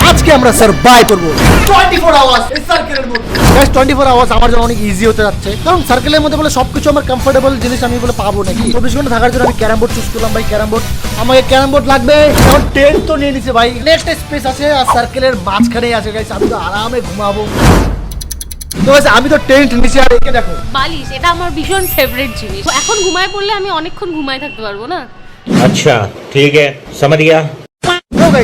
আজকে আমরা সার্ভাইভ করবো 24 আওয়ার্স এই সার্কেলের মধ্যে। গাইস 24 আওয়ার্স আমার জন্য অনেক ইজি হতে যাচ্ছে, কারণ সার্কেলের মধ্যে বলে সবকিছু আমার কমফোর্টেবল জিনিস আমি বলে পাবো নাকি। 24 ঘন্টা থাকার জন্য আমি ক্যারাম বোর্ড চুজ করলাম ভাই। ক্যারাম বোর্ড আমাকে ক্যারাম বোর্ড লাগবে। এখন টেন্ট তো নিয়ে নিছে ভাই, নেক্সট স্পেস আছে আর সার্কেলের মাঝখানেই আছে গাইস। আমি তো আরামে ঘুমাবো। তো গাইস আমি তো টেন্ট নিচে, আর একে দেখো বালিশ, এটা আমার ভীষণ ফেভারিট জিনিস। এখন ঘুমায় পড়লে আমি অনেকক্ষণ ঘুমায় থাকতে পারবো না। अच्छा ठीक है समझ गया।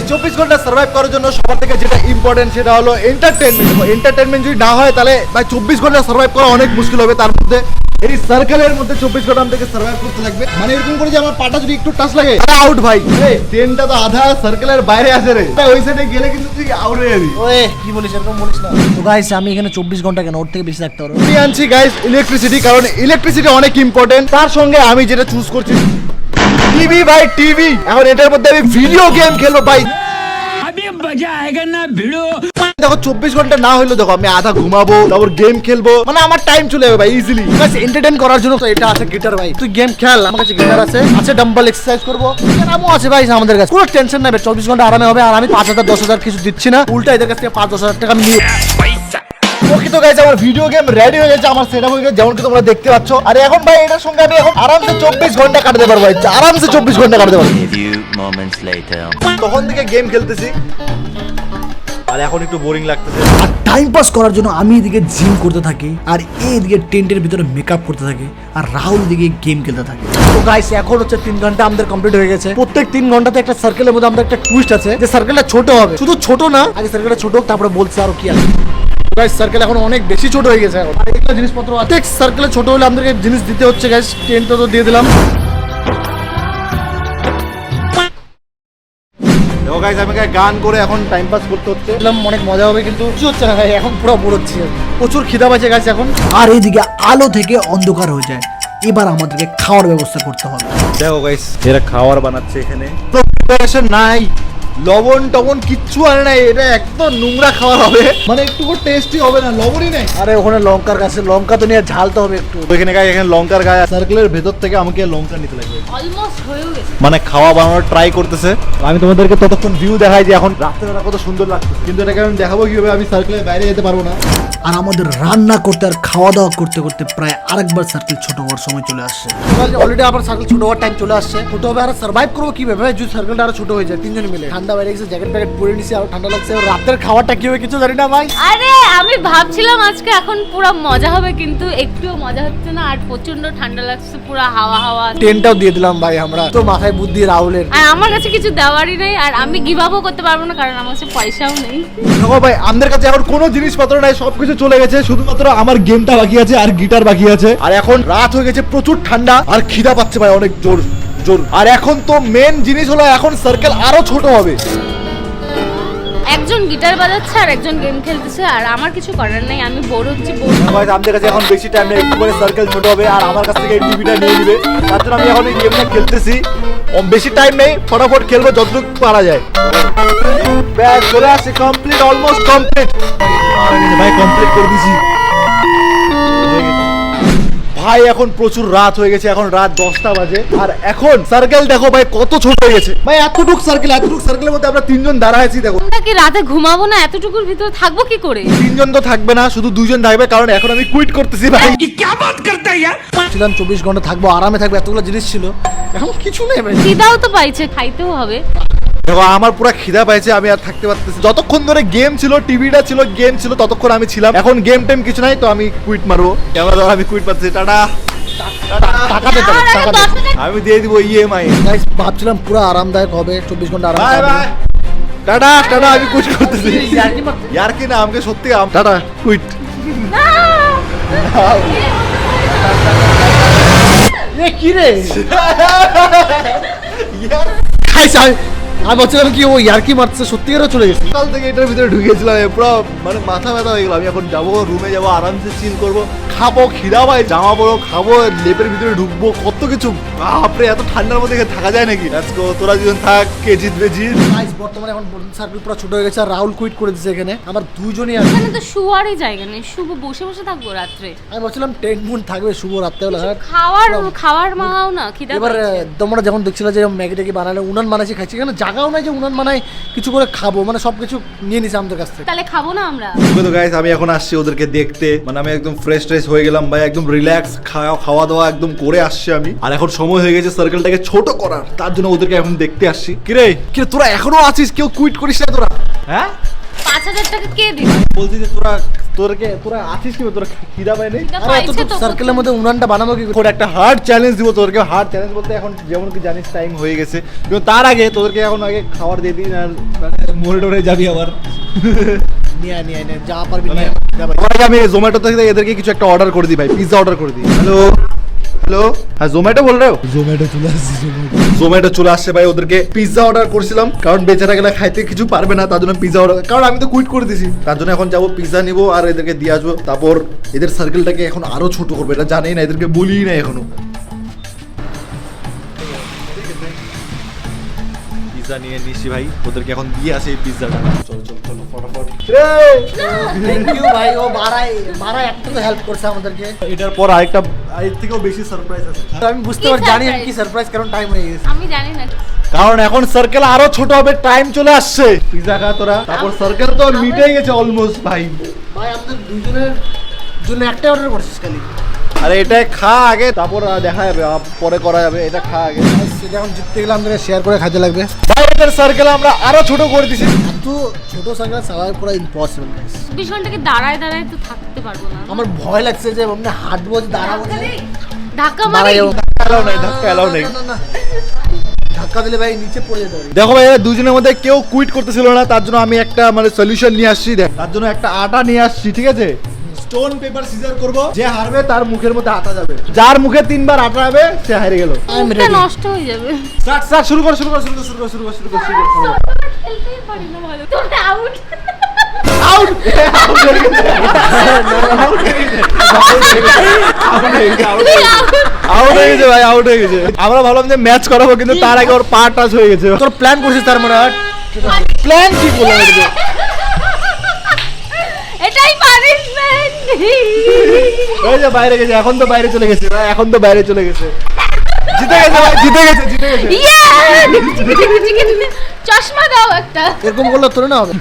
24 ঘন্টা সার্ভাইভ করার জন্য সবার থেকে যেটা ইম্পর্টেন্ট সেটা হলো এন্টারটেইনমেন্ট। এন্টারটেইনমেন্ট যদি না হয় তাহলে ভাই 24 ঘন্টা সার্ভাইভ করা অনেক মুশকিল হবে। তার মধ্যে এই সার্কেলের মধ্যে 24 ঘন্টা আমাদেরকে সার্ভাইভ করতে লাগবে। মানে এরকম করে যে আমার পাটা যদি একটু টাচ লাগে আউট ভাই। এই ট্রেনটা তো আধা সার্কেলের বাইরে আছে রে, ওই সাইডে গেলে কিন্তু তুই আউট হয়ে যাবি। ওয়ে কি বলিস, এরকম বলিস না তো গাইস। আমি এখানে 24 ঘন্টা কেন, ওর থেকে বেশি থাকতে পারবো। আমি আনছি গাইস ইলেকট্রিসিটি, কারণ ইলেকট্রিসিটি অনেক ইম্পর্টেন্ট। তার সঙ্গে আমি যেটা চুজ করছি টিভি ভাই, টিভি। এখন এটার মধ্যে আমি ভিডিও গেম খেলবো ভাই। দেখো 24 ঘন্টা না হইলো, দেখো আমি আধা ঘুমাবো, তারপর গেম খেলবো, মানে আমার টাইম চলে যাবে ভাই ইজিলি। এন্টারটেইন করার জন্য তো এটা আছে গিটার ভাই। তুই গেম খেল, আমার কাছে গিটার আছে, ডাম্বল এক্সারসাইজ করবো, ক্যারামও আছে ভাই আমাদের কাছে। কোনো টেনশন নাই ভাই, 24 ঘন্টা আরামে হবে। আর আমি 5,000 10,000 কিছু দিচ্ছি না, উল্টা এদের কাছ থেকে 5-10,000 টাকা আমি নিয়ে। ওকে তো গাইস আমার ভিডিও গেম রেডি হয়ে গেছে, আমার সেটআপ হয়ে গেছে যেমন কি তোমরা দেখতে পাচ্ছ। আর এখন ভাই এটার সঙ্গে আমি এখন আরামসে 24 ঘন্টা কাটাতে পারবো ভাই, আরামসে 24 ঘন্টা কাটাতে পারবো। তখন থেকে গেম খেলতেছি আর এখন একটু বোরিং লাগতেছে। আর টাইম পাস করার জন্য আমি এদিকে জিম করতে থাকি, আর এইদিকে টেন্টের ভিতরে মেকআপ করতে থাকি, আর রাহুল দিকে গেম খেলতে থাকে। তো গাইস এখন হচ্ছে 3 ঘন্টা আমাদের কমপ্লিট হয়ে গেছে। প্রত্যেক 3 ঘন্টাতে একটা সার্কেলের মধ্যে আমাদের একটা টুইস্ট আছে যে সার্কেলটা ছোট হবে। শুধু ছোট না, আগে সার্কেলটা ছোট হোক তারপরে বলছে আরো কি আছে। গাইস সার্কেল এখন অনেক বেশি ছোট হয়ে গেছে। এখন আরেকটা জিনিসপত্র আছে, সার্কেলে ছোট হলে আমাদেরকে জিনিস দিতে হচ্ছে গাইস। টেন্টটা তো দিয়ে দিলাম। দেখো গাইস আমি গান করে এখন টাইম পাস করতে হচ্ছে, অনেক মজা হবে, কিন্তু কিছু হচ্ছে না ভাই। এখন পুরো বোর হচ্ছে, প্রচুর খিদা পাচ্ছে গাইস এখন। আর এইদিকে আলো থেকে অন্ধকার হয়ে যায়। এবার আমাদেরকে খাওয়ার ব্যবস্থা করতে হবে। দেখো গাইস এরা খাবার বানাচ্ছে, এখানে প্রিপারেশন নাই, লবণ টবণ কিচ্ছু আনে নাই। এটা একদম নোংরা খাবার হবে, মানে একটু টেস্টি হবে না, লবণই নেই। আরে ওখানে লঙ্কার গাছে লঙ্কা তো নিয়ে ঝালতে হবে একটু। ওইখানে গায়ে এখানে লঙ্কার গায়ে সার্কেলের ভেতর থেকে আমাকে লঙ্কা নিতে লাগবে। অলমোস্ট হয়ে গেছে, মানে খাওয়া বানানোর ট্রাই করতেছে। আমি তোমাদেরকে ততক্ষণ ভিউ দেখাই যে এখন রাত্রেবেলা কত সুন্দর লাগছে, কিন্তু এটাকে আমি দেখাবো কিভাবে, আমি সার্কেলের বাইরে যেতে পারবো না। আর আমাদের রান্না করতে আর খাওয়া দাওয়া করতে করতে প্রায় আরেকবার সার্কেল ছোট হওয়ার সময় চলে আসছে। অলরেডি আবার সার্কেল ছোট হওয়ার টাইম চলে আসছে। ছোট হবে আর সার্ভাইভ করবো কিভাবে যদি সার্কেলটা আরো ছোট হয়ে যায়। 3 জন মিলে ঠান্ডা বাইরে গেছে, জ্যাকেট প্যাকেট পরে নিছি, আরো ঠান্ডা লাগছে। রাতের খাওয়াটা কি হবে কিছু জানি না ভাই। আরে আমি ভাবছিলাম আজকে এখন পুরো মজা হবে, কিন্তু একটুও মজা হচ্ছে না। আর প্রচন্ড ঠান্ডা লাগছে, পুরো হাওয়া হাওয়া। টেন্টটাও দিয়ে দিলাম ভাই আমরা, তো মাথায় বুদ্ধি রাহুলের। আর আমার কাছে কিছু দেওয়ারই নেই, আর আমি গিভ আপও করতে পারবো না কারণ আমার কাছে পয়সাও নেই। দেখো ভাই আমাদের কাছে এখন কোনো জিনিসপত্র নাই, সবকিছু চলে গেছে, শুধুমাত্র আমার গেমটা বাকি আছে আর গিটার বাকি আছে। আর এখন রাত হয়ে গেছে, প্রচুর ঠান্ডা আর খিদা পাচ্ছে ভাই অনেক জোর জোর। আর এখন তো মেন জিনিস হলো এখন সার্কেল আরো ছোট হবে। একজন গিটার বাজাচ্ছে আর একজন গেম খেলতেছে, আর আমার কিছু করার নাই, আমি বোর হচ্ছি। ভাই আমাদের কাছে এখন বেশি টাইম নেই, একটু করে সার্কেল ছোট হবে আর আমার কাছ থেকে এই টিভিটা নিয়ে নিবে। তার জন্য আমি এখন এই গেমটা খেলতেছি, বেশি টাইম নেই, ফটাফট খেলবো যতটুকু পারা যায়। ব্যাস চলে আসছে, কমপ্লিট, অলমোস্ট কমপ্লিট ভাই, কমপ্লিট করে দিয়েছি ভাই। এখন প্রচুর রাত হয়ে গেছে, এখন রাত 10টা বাজে। আর এখন সার্কেল দেখো ভাই কত ছোট হয়ে গেছে ভাই। এতটুক সার্কেলের মধ্যে আমরা 3 জন দাঁড়ায় আছি। দেখো আমরা কি রাতে ঘুমাবো না? এতটুকুর ভিতরে থাকবো কি করে? 3 জন তো থাকবে না, শুধু 2 জন থাকবে, কারণ এখন আমি কুইট করতেছি ভাই। ছিলাম 24 ঘন্টা থাকবো, আরামে থাকবো, এতগুলো জিনিস ছিল, এখন কিছু নেই ভাই। খিদাও তো পাইছে, খাইতেও হবে। দেখো আমার পুরো খিদা পাইছে, আমি আর থাকতে পারতেছি। যতক্ষণ ধরে গেম ছিল, টিভিটা ছিল, গেম ছিল, ততক্ষণ আমি ছিলাম। এখন গেম টাইম কিছু নাই, তো আমি কুইট মারবো। ক্যামেরা ধর আমি কুইট মারতেছি। টাটা। টাকা দে, টাকা দে, আমি দিয়ে দিব ইএমআই। গাইস ভাবছিলাম পুরো আরামদায়ক হবে, 24 ঘন্টা আরাম হবে। টাটা টাটা, আমি কুইট করতেছি। ইয়ার কি না, আমাকে সত্যি টাটা কুইট। এ কি রে ইয়ার গাইস আমি বলছিলাম কি ও ইয়ার্কি মারছে, সত্যিকারও চলে গেছে। কাল থেকে এটার ভিতরে ঢুকেছিলাম, পুরো মানে মাথা ব্যথা হয়ে গেল। আমি এখন যাবো রুমে, যাবো আরামসে চিল করবো, খাবো, খিদা ভাই, জামা পরো, খাবো, লেপের ভিতরে ঢুকবো, কত কিছু। বাপরে এত ঠান্ডার মধ্যে থাকা যায় নাকি? লেটস গো, তোরা দুজন থাক, কে জিতবে জিত। গাইস বর্তমানে এখন সার্কেল পুরো ছোট হয়ে গেছে আর রাহুল কুইট করে দিয়েছে। এখানে আমার 2 জনই আছে। এখানে তো শুয়ারই জায়গা নেই, শুভ বসে বসে থাকবো রাত্রে। আমি বলছিলাম টেন্ট মুন থাকবে, শুভ রাত্রেবেলা খাওয়ার মাগাও না, খিদা এবার পাইছে। তোমরা যখন দেখছিলে যে ম্যাগি ট্যাগি বানালে উনান বানাচ্ছি খাচ্ছি, এখানে জায়গা জায়গাও নাই যে উনান বানাই কিছু করে খাবো, মানে সবকিছু নিয়ে নিছে আমাদের কাছ থেকে। তাহলে খাবো না আমরা? তো গাইস আমি এখন আসছি ওদেরকে দেখতে, মানে আমি একদম ফ্রেশ ট্রেশ হয়ে গেলাম ভাই, একদম রিল্যাক্স, খাওয়া দাওয়া একদম করে আসছি আমি। আর এখন সময় হয়ে গেছে সার্কেলটাকে ছোট করার, তার জন্য ওদেরকে এখন দেখতে আসছি। কিরে তোরা এখনো আছিস, কেউ কুইট করিস না তোরা? হ্যাঁ 5,000 টাকা কে দিবে? বলছি যে তোরা আছিস কি, তোরা খিদা পায় নেই? খিদা পাইছে তো। সার্কেলের মধ্যে উনানটা বানাবো কি করে? একটা হার্ড চ্যালেঞ্জ দিব তোদেরকে। হার্ড চ্যালেঞ্জ বলতে এখন যেমন কি জানিস টাইম হয়ে গেছে, কিন্তু তার আগে তোদেরকে এখন আগে খাবার দিয়ে দিই, আর মরে টরে যাবি আবার। নিয়ে যা পারবি নিয়ে। আমি জোম্যাটো থেকে এদেরকে কিছু একটা অর্ডার করে দিই ভাই, পিৎজা অর্ডার করে দিই। হ্যালো হ্যাঁ জোম্যাটো বল রে? জোম্যাটো চলে আসছে ভাই। ওদেরকে পিৎজা অর্ডার করছিলাম, কারণ বেচারা গেলে খাইতে কিছু পারবে না, তার জন্য পিৎজা অর্ডার, কারণ আমি তো কুইট করে দিছি। তার জন্য এখন যাবো পিৎজা নিবো আর এদেরকে দিয়ে আসবো। তারপর এদের সার্কেলটাকে এখন আরো ছোট করবো, এটা জানেই না, এদেরকে বলি না এখনো। পিৎজা নিয়ে নিছি ভাই, ওদেরকে এখন দিয়ে আসে এই পিৎজাটা। চলো ফটাফট। থ্যাংক ইউ ভাই, ও বারাই একটা তো হেল্প করছে আমাদেরকে। এটার পর আরেকটা এর থেকেও বেশি সারপ্রাইজ আছে। আমি বুঝতে পারছি, জানি আমি কি সারপ্রাইজ, কারণ টাইম হয়ে গেছে। আমি জানি না, কারণ এখন সার্কেল আরো ছোট হবে, টাইম চলে আসছে। পিৎজা খা তোরা, তারপর সার্কেল তো মিটে গেছে অলমোস্ট ভাই। আমাদের দুজনের জন্য একটা অর্ডার করছিস খালি? আরে এটা খা আগে, তারপর দেখা যাবে, পরে করা যাবে। এটা খা আগে, সেটা এখন জিততে গেলে আমাদের শেয়ার করে খাইতে লাগবে ভাই। এদের সার্কেল আমরা আরো ছোট করে দিছি। এত ছোট সার্কেল সার্ভাইভ করা ইম্পসিবল গাইস। 24 ঘন্টা কি দাঁড়ায় তো থাকতে পারবো না। আমার ভয় লাগছে যে আমরা হাঁটবো, দাঁড়াবো, ধাক্কা মারি। ধাক্কা এলাও নাই। ধাক্কা দিলে ভাই নিচে পড়ে যেতে পারি। দেখো ভাই, দুজনের মধ্যে কেউ কুইট করতেছিল না, তার জন্য আমি একটা মানে সলিউশন নিয়ে আসছি। দেখ, তার জন্য একটা আটা নিয়ে আসছি, ঠিক আছে? স্টোন পেপার সিজার করব, যে হারবে তার মুখের মধ্যে আটা যাবে, যার মুখে 3 বার আটা হবে সে হেরে গেল। মুখটা নষ্ট হয়ে যাবে। স্টার্ট, শুরু কর। খেলতেই পারি না ভালো। তুমি আউট। আউট হয়ে গেছে ভাই, আউট হয়ে গেছে। আমরা ভাবলাম যে ম্যাচ করাবো, কিন্তু তার আগে ওর পা টাচ হয়ে গেছে। তোর প্ল্যান করছিস তার মানে? প্ল্যান কি বললাম? এটাই পানিশমেন্ট। ওই যে বাইরে গেছে, এখন তো বাইরে চলে গেছে। জিতে গেছে। চশমা দাও একটা। এরকম করলে তোর না হবে।